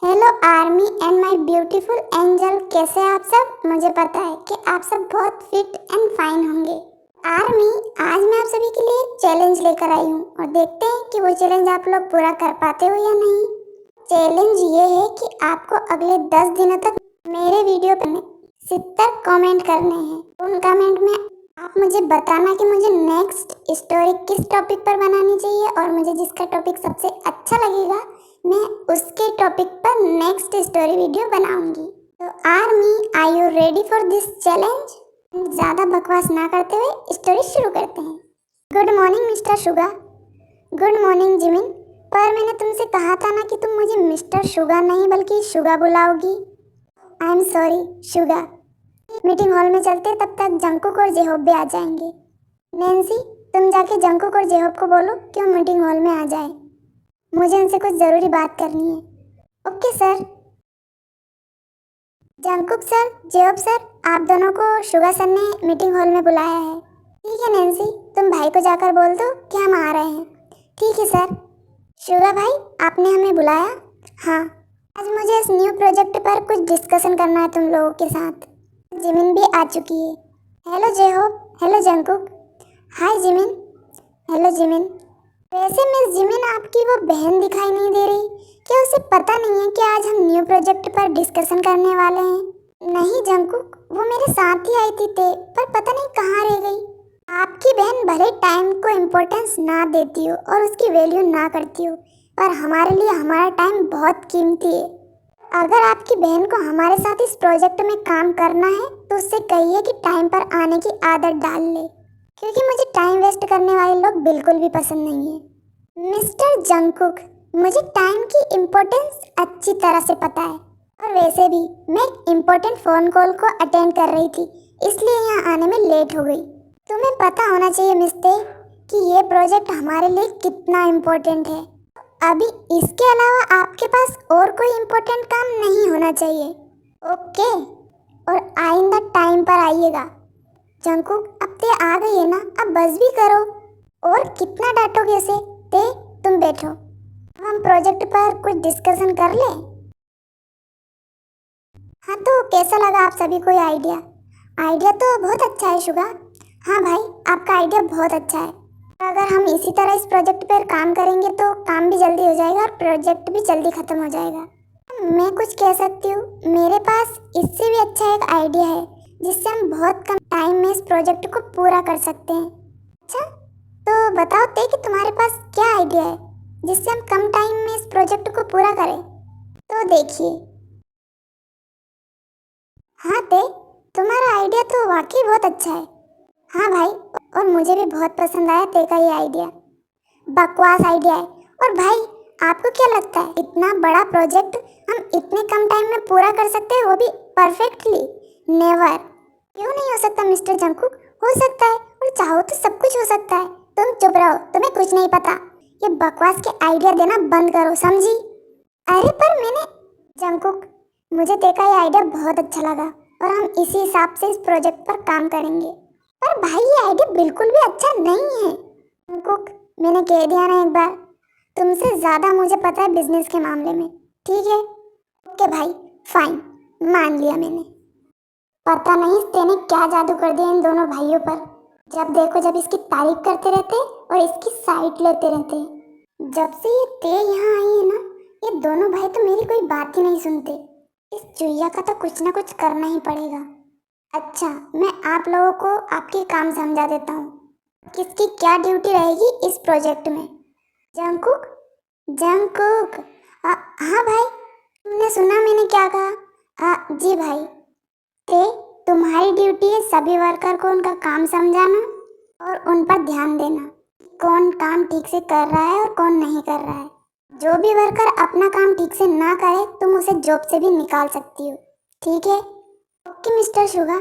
Hello army and my beautiful angel, कैसे हैं आप सब। मुझे पता है कि आप सब बहुत फिट एंड फाइन होंगे। आर्मी, आज मैं आप सभी के लिए एक चैलेंज लेकर आई हूँ और देखते हैं कि वो चैलेंज आप लोग पूरा कर पाते हो या नहीं। चैलेंज ये है कि आपको अगले 10 दिनों तक मेरे वीडियो पर 70 कमेंट करने हैं। उन कमेंट में आप मुझे बताना कि मुझे नेक्स्ट स्टोरी किस टॉपिक पर बनानी चाहिए और मुझे जिसका टॉपिक सबसे अच्छा लगेगा मैं उसके टॉपिक पर नेक्स्ट स्टोरी वीडियो बनाऊंगी। तो army, are you ready for this challenge? ज़्यादा बकवास ना करते हुए स्टोरी शुरू करते हैं। Good morning mister Suga. Good morning Jimin. पर मैंने तुमसे कहा था ना कि तुम मुझे मिस्टर शुगा नहीं बल्कि शुगा बुलाओगी। I am sorry Suga. Meeting hall में चलते, तब तक जंकुक और जेहोब भी आ जाएंगे। नैन्सी, तुम जाके जंकुक और जेहोब को बोलो कि वो मीटिंग हॉल में आ जाए। मुझे उनसे कुछ ज़रूरी बात करनी है। Okay sir. Jungkook sir, J Hope sir, आप दोनों को शुगा सर ने मीटिंग हॉल में बुलाया है। ठीक है नैन्सी, तुम भाई को जाकर बोल दो कि हम आ रहे हैं। ठीक है सर। शुगा भाई, आपने हमें बुलाया? हाँ, आज मुझे इस न्यू प्रोजेक्ट पर कुछ डिस्कशन करना है तुम लोगों के साथ। जिमिन भी आ चुकी है। Hello J Hope, hello Jungkook. Hi Jimin. Hello Jimin. वैसे मिस जिमिन, आपकी वो बहन दिखाई नहीं दे रही। क्या उसे पता नहीं है कि आज हम न्यू प्रोजेक्ट पर डिस्कशन करने वाले हैं? नहीं जंकुक, वो मेरे साथ ही आई थी पर पता नहीं कहाँ रह गई। आपकी बहन भले टाइम को इम्पोर्टेंस ना देती हो और उसकी वैल्यू ना करती हो, पर हमारे लिए हमारा टाइम बहुत कीमती है। अगर आपकी बहन को हमारे साथ इस प्रोजेक्ट में काम करना है तो उससे कहिए कि टाइम पर आने की आदत डाल ले, क्योंकि मुझे टाइम वेस्ट करने वाले लोग बिल्कुल भी पसंद नहीं है। मिस्टर जंकुक, मुझे टाइम की इम्पोर्टेंस अच्छी तरह से पता है और वैसे भी मैं एक इम्पोर्टेंट फ़ोन कॉल को अटेंड कर रही थी, इसलिए यहाँ आने में लेट हो गई। तुम्हें पता होना चाहिए मिस्टर कि ये प्रोजेक्ट हमारे लिए कितना इम्पोर्टेंट है। अभी इसके अलावा आपके पास और कोई इम्पोर्टेंट काम नहीं होना चाहिए। ओके, और आइंदा टाइम पर आइएगा। जंकुक, अब ते आ गई है ना, अब बस भी करो। और कितना डांटोगे उसे? ते, तुम बैठो, हम प्रोजेक्ट पर कुछ डिस्कशन कर लें। हाँ, तो कैसा लगा आप सभी को ये आइडिया? आइडिया तो बहुत अच्छा है शुगा। हाँ भाई, आपका आइडिया बहुत अच्छा है। अगर हम इसी तरह इस प्रोजेक्ट पर काम करेंगे तो काम भी जल्दी हो जाएगा और प्रोजेक्ट भी जल्दी ख़त्म हो जाएगा। मैं कुछ कह सकती हूँ, मेरे पास इससे भी अच्छा एक आइडिया है जिससे हम बहुत कम टाइम में इस प्रोजेक्ट को पूरा कर सकते हैं। अच्छा, तो बताओ ते कि तुम्हारे पास क्या आइडिया है जिससे हम कम टाइम में इस प्रोजेक्ट को पूरा करें। तो देखिए, हाँ ते, तुम्हारा आइडिया तो वाकई बहुत अच्छा है। हाँ भाई, और मुझे भी बहुत पसंद आया ते का ये आइडिया। बकवास आइडिया है। और भाई, आपको क्या लगता है इतना बड़ा प्रोजेक्ट हम इतने कम टाइम में पूरा कर सकते हैं, वो भी परफेक्टली? नेवर। क्यों नहीं हो सकता मिस्टर जंकुक? हो सकता है, और चाहो तो सब कुछ हो सकता है। तुम चुप रहो, तुम्हें कुछ नहीं पता। ये बकवास के आइडिया देना बंद करो, समझी? अरे पर मैंने, जंकुक, मुझे तेरा ये आइडिया बहुत अच्छा लगा और हम इसी हिसाब से इस प्रोजेक्ट पर काम करेंगे। पर भाई, ये आइडिया बिल्कुल भी अच्छा नहीं है। जंकुक, मैंने कह दिया ना एक बार, तुमसे ज़्यादा मुझे पता है बिजनेस के मामले में। ठीक है? ओके भाई, फाइन, मान लिया मैंने। पता नहीं तेने क्या जादू कर दिया इन दोनों भाइयों पर। जब देखो जब इसकी तारीफ करते रहते और इसकी साइड लेते रहते। जब से ये ते यहाँ आई है ना, ये दोनों भाई तो मेरी कोई बात ही नहीं सुनते। इस चुईया का तो कुछ ना कुछ करना ही पड़ेगा। अच्छा, मैं आप लोगों को आपके काम समझा देता हूँ, किसकी क्या ड्यूटी रहेगी इस प्रोजेक्ट में। जंकुक, जंकुक, हाँ भाई, तुमने सुना मैंने क्या कहा? जी भाई। ते, तुम्हारी ड्यूटी है सभी वर्कर को उनका काम समझाना और उन पर ध्यान देना, कौन काम ठीक से कर रहा है और कौन नहीं कर रहा है। जो भी वर्कर अपना काम ठीक से ना करे तुम उसे जॉब से भी निकाल सकती हो। ठीक है? Okay mister Suga.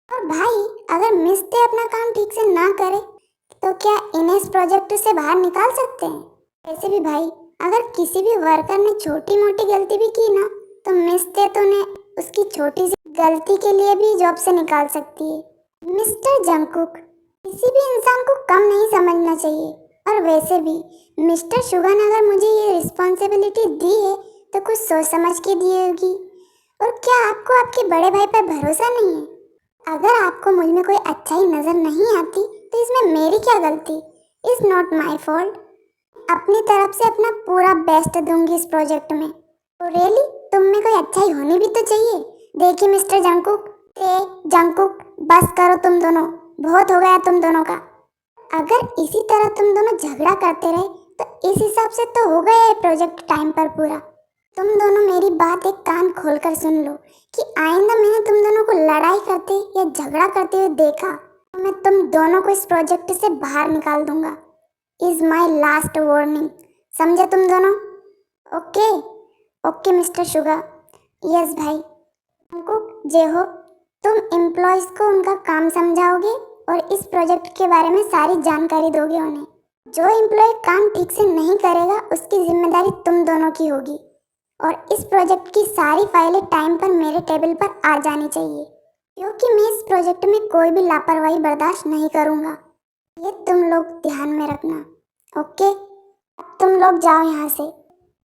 और भाई, अगर मिस्ते अपना काम ठीक से ना करे तो क्या इन्हें इस प्रोजेक्ट से बाहर निकाल सकते हैं? वैसे भी भाई, अगर किसी भी वर्कर ने छोटी मोटी गलती भी की ना तो मिस्ते तो ने उसकी छोटी सी गलती के लिए भी जॉब से निकाल सकती है। मिस्टर जंकुक, किसी भी इंसान को कम नहीं समझना चाहिए। और वैसे भी मिस्टर शुगा ने अगर मुझे ये रिस्पॉन्सिबिलिटी दी है तो सब कुछ सोच समझ के दी होगी। और क्या आपको आपके बड़े भाई पर भरोसा नहीं है? अगर आपको मुझ में कोई अच्छाई नजर नहीं आती तो इसमें मेरी क्या गलती? Is not my fault. अपनी तरफ से अपना पूरा बेस्ट दूंगी इस प्रोजेक्ट में। तो रियली तुम में कोई अच्छाई होनी भी तो चाहिए। देखिए मिस्टर जंकुक, जंकुक, बस करो तुम दोनों, बहुत हो गया तुम दोनों का। अगर इसी तरह तुम दोनों झगड़ा करते रहे तो इस हिसाब से तो हो गया ये प्रोजेक्ट टाइम पर पूरा। तुम दोनों मेरी बात एक कान खोलकर सुन लो कि आइंदा मैंने तुम दोनों को लड़ाई करते या झगड़ा करते हुए देखा तो मैं तुम दोनों को इस प्रोजेक्ट से बाहर निकाल दूंगा। इज माई लास्ट वार्निंग, समझे तुम दोनों? Okay okay mister sugar. Yes भाई। अंकुक, जय हो, तुम एम्प्लॉयज को उनका काम समझाओगे और इस प्रोजेक्ट के बारे में सारी जानकारी दोगे उन्हें। जो एम्प्लॉय काम ठीक से नहीं करेगा उसकी जिम्मेदारी तुम दोनों की होगी। और इस प्रोजेक्ट की सारी फाइलें टाइम पर मेरे टेबल पर आ जानी चाहिए, क्योंकि मैं इस प्रोजेक्ट में कोई भी लापरवाही बर्दाश्त नहीं करूँगा। ये तुम लोग ध्यान में रखना। ओके, अब तुम लोग जाओ यहाँ से।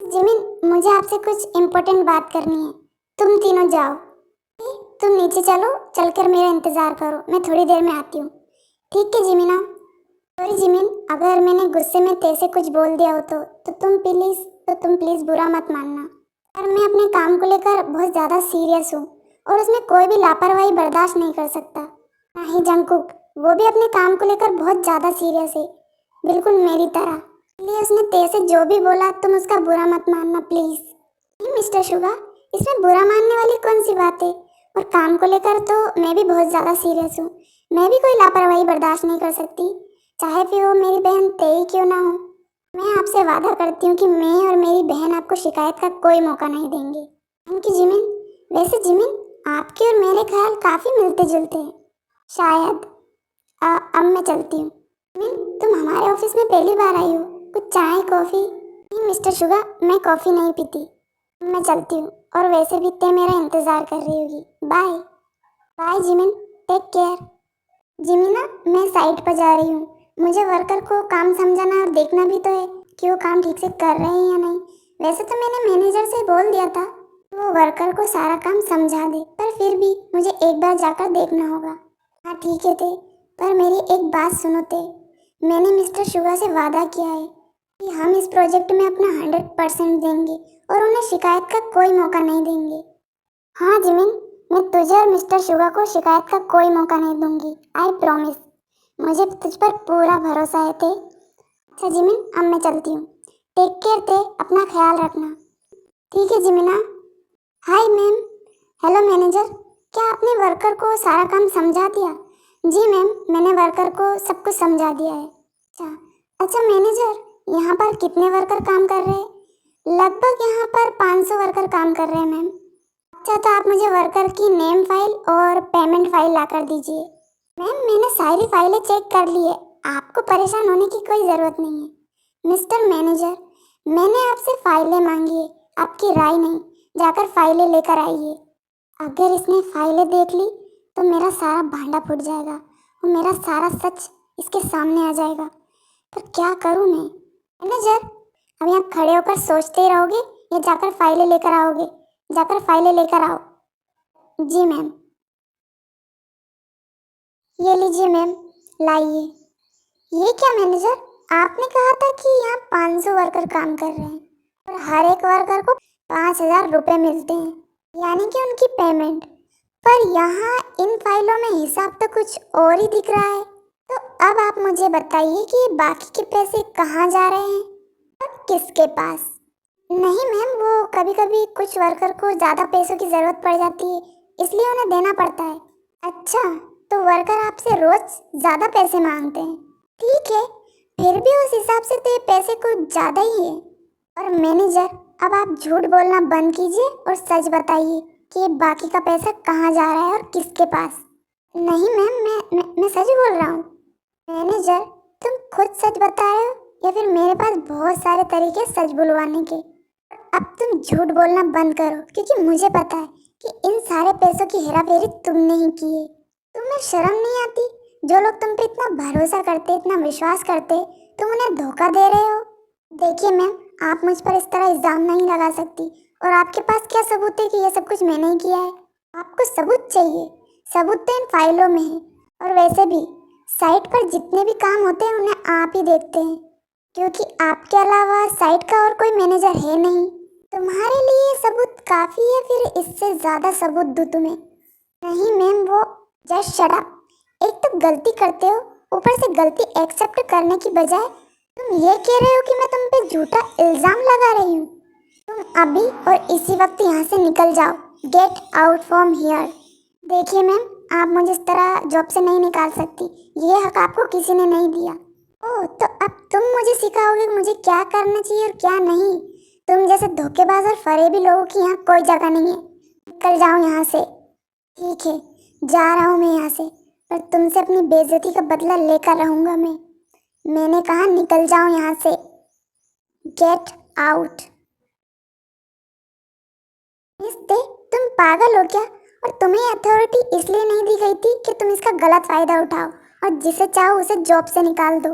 जिमिन, मुझे आपसे कुछ इम्पोर्टेंट बात करनी है, तुम तीनों जाओ। तुम नीचे चलो, चलकर मेरा इंतज़ार करो, मैं थोड़ी देर में आती हूँ। ठीक है जिमिना। सॉरी जिमिन, अगर मैंने गुस्से में तेरे कुछ बोल दिया हो तो तुम प्लीज़ बुरा मत मानना। पर मैं अपने काम को लेकर बहुत ज़्यादा सीरियस हूँ और उसमें कोई भी लापरवाही बर्दाश्त नहीं कर सकता। नहीं जंकुक, वो भी अपने काम को लेकर बहुत ज़्यादा सीरियस है, बिल्कुल मेरी तरह। इसलिए उसने तेरे से जो भी बोला तुम उसका बुरा मत मानना प्लीज़। नहीं मिस्टर शुगा, इसमें बुरा मानने वाली कौन सी बात है? और काम को लेकर तो मैं भी बहुत ज़्यादा सीरियस हूँ। मैं भी कोई लापरवाही बर्दाश्त नहीं कर सकती, चाहे फिर वो मेरी बहन तेई क्यों ना हो। मैं आपसे वादा करती हूँ कि मैं और मेरी बहन आपको शिकायत का कोई मौका नहीं देंगे। Thank you Jimin. वैसे जिमिन, आपके और मेरे ख्याल काफ़ी मिलते जुलते हैं शायद। अब मैं चलती हूँ। जिमिन, तुम हमारे ऑफिस में पहली बार आई हो, कुछ चाय कॉफ़ी? नहीं मिस्टर शुगा, मैं कॉफ़ी नहीं पीती। मैं चलती हूँ, और वैसे भी ते मेरा इंतज़ार कर रही होगी। Bye bye Jimin, take care. Jimina, मैं साइट पर जा रही हूँ। मुझे वर्कर को काम समझाना और देखना भी तो है कि वो काम ठीक से कर रहे हैं या नहीं। वैसे तो मैंने मैनेजर से बोल दिया था कि वो वर्कर को सारा काम समझा दे, पर फिर भी मुझे एक बार जाकर देखना होगा। हाँ ठीक है ते, पर मेरी एक बात सुनो ते, मैंने मिस्टर शुगा से वादा किया है कि हम इस प्रोजेक्ट में अपना 100% देंगे और उन्हें शिकायत का कोई मौका नहीं देंगे। हाँ जिमिन, मैं तुझे और मिस्टर शुगा को शिकायत का कोई मौका नहीं दूंगी, आई प्रॉमिस। मुझे तुझ पर पूरा भरोसा है ते। अच्छा जिमिन, अब मैं चलती हूँ। टेक केयर ते, अपना ख्याल रखना। ठीक है Jimina. Hi ma'am. Hello manager, क्या आपने वर्कर को सारा काम समझा दिया? जी मैम, मैंने वर्कर को सब कुछ समझा दिया है। अच्छा मैनेजर, यहाँ पर कितने वर्कर काम कर रहे हैं? लगभग यहाँ पर 500 वर्कर काम कर रहे हैं मैम। अच्छा, तो आप मुझे वर्कर की नेम फाइल और पेमेंट फाइल ला कर दीजिए। मैम, मैंने सारी फाइलें चेक कर ली है, आपको परेशान होने की कोई ज़रूरत नहीं है। मिस्टर मैनेजर, मैंने आपसे फाइलें मांगी है, आपकी राय नहीं। जाकर फाइलें लेकर आइए। अगर इसने फाइलें देख ली तो मेरा सारा भांडा फूट जाएगा और मेरा सारा सच इसके सामने आ जाएगा। पर क्या करूँ मैं? मैनेजर, अब यहाँ खड़े होकर सोचते ही रहोगे या जाकर फाइलें लेकर आओगे? जाकर फाइलें लेकर आओ। जी मैम। ये लीजिए मैम, लाइए। ये क्या मैनेजर, आपने कहा था कि यहाँ 500 वर्कर काम कर रहे हैं और हर एक वर्कर को 5,000 रुपये मिलते हैं, यानी कि उनकी पेमेंट। पर यहाँ इन फाइलों में हिसाब तो कुछ और ही दिख रहा है। तो अब आप मुझे बताइए कि बाकी के पैसे कहाँ जा रहे हैं और किसके पास? नहीं मैम, वो कभी कभी कुछ वर्कर को ज़्यादा पैसों की ज़रूरत पड़ जाती है, इसलिए उन्हें देना पड़ता है। अच्छा, तो वर्कर आपसे रोज़ ज़्यादा पैसे मांगते हैं? ठीक है, फिर भी उस हिसाब से तो ये पैसे कुछ ज़्यादा ही है। और मैनेजर, अब आप झूठ बोलना बंद कीजिए और सच बताइए कि ये बाकी का पैसा कहाँ जा रहा है और किसके पास? नहीं मैम, मैं सच बोल रहा हूँ। मैनेजर, तुम खुद सच बता रहे हो या फिर मेरे पास बहुत सारे तरीके सच बुलवाने के? अब तुम झूठ बोलना बंद करो, क्योंकि मुझे पता है कि इन सारे पैसों की हेराफेरी तुमने ही की है। तुम्हें शर्म नहीं आती? जो लोग तुम पे इतना भरोसा करते, इतना विश्वास करते, तुम उन्हें धोखा दे रहे हो। देखिए मैम, आप मुझ पर इस तरह इल्ज़ाम नहीं लगा सकती और आपके पास क्या सबूत है कि ये सब कुछ मैंने ही किया है? आपको सबूत चाहिए, सबूत तो इन फाइलों में है। और वैसे भी साइट पर जितने भी काम होते हैं उन्हें आप ही देखते हैं, क्योंकि आपके अलावा साइट का और कोई मैनेजर है नहीं। तुम्हारे लिए सबूत काफ़ी है, फिर इससे ज़्यादा सबूत दूँ तुम्हें? नहीं मैम, वो जस्ट शट अप। एक तो गलती करते हो, ऊपर से गलती एक्सेप्ट करने की बजाय तुम ये कह रहे हो कि मैं तुम पे झूठा इल्ज़ाम लगा रही हूँ। तुम अभी और इसी वक्त यहाँ से निकल जाओ। Get out from here. देखिए मैम, आप मुझे इस तरह जॉब से नहीं निकाल सकती, ये हक आपको किसी ने नहीं दिया। ओह, तो अब तुम मुझे सिखाओगे कि मुझे क्या करना चाहिए और क्या नहीं? तुम जैसे धोखेबाज और फरेबी लोगों की यहाँ कोई जगह नहीं है। निकल जाओ यहाँ से। ठीक है, जा रहा हूँ मैं यहाँ से, पर तुमसे अपनी बेइज्जती का बदला लेकर रहूँगा मैं। मैंने कहा निकल जाओ यहाँ से। Get out. मिस्ते, तुम पागल हो क्या? और तुम्हें अथॉरिटी इसलिए नहीं दी गई थी कि तुम इसका गलत फायदा उठाओ और जिसे चाहो उसे जॉब से निकाल दो।